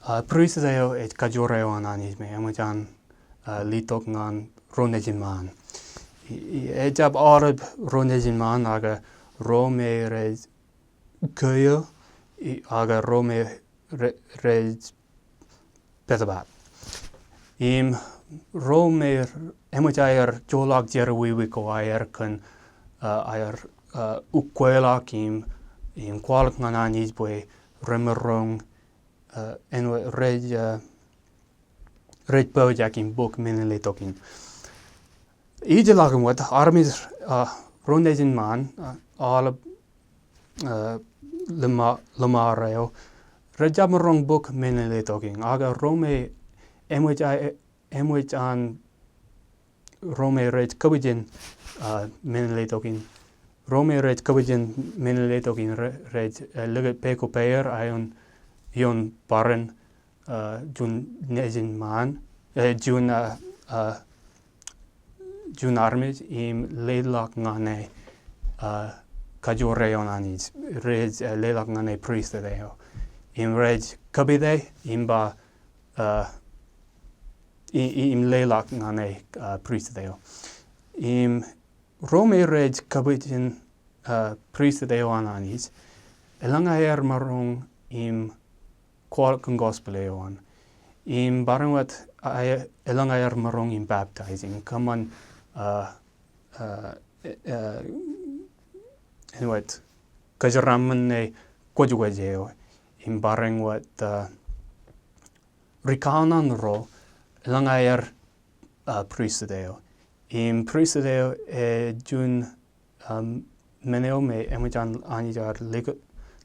Priesthood Eo et kajoreo ananis me emujan litok ngan ronejin man. Ejab arab ronejin man aga rome rej kuyo aga rome rej pedabat. Im rome emujair jolak jerwiwi ko air kan air ukwelak im kwalak ngan anis boy remerong en rej pojak im book minele tokin. Ije lagen wat armis ronejin man al lemareo rejab merong book minele tokin. Aga rome emuj an rome rej kabijin minele tokin. Rome rej kabijin minele tokin rej leget peko peer ayon yon paren jun nejin man jun armis im lelak ngane kajoreo nanis rej lelak ngane priesthood eo. Im rej kabide imba im lelak ngane priesthood eo. Im rome rej kabijin priesthood eo ananis elangaer marong im kwalak gospel eoan. Im barangwat elangaer marong im baptizing. Kaman anywat kajaraman kwajwajeo. Im barangwat rikanan ro elangaer priesthood eo. Im priesthood eo jun meneo me emujan anijar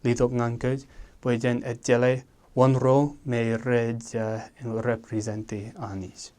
litok ngankej boyjen et jele one row me rej representi anis.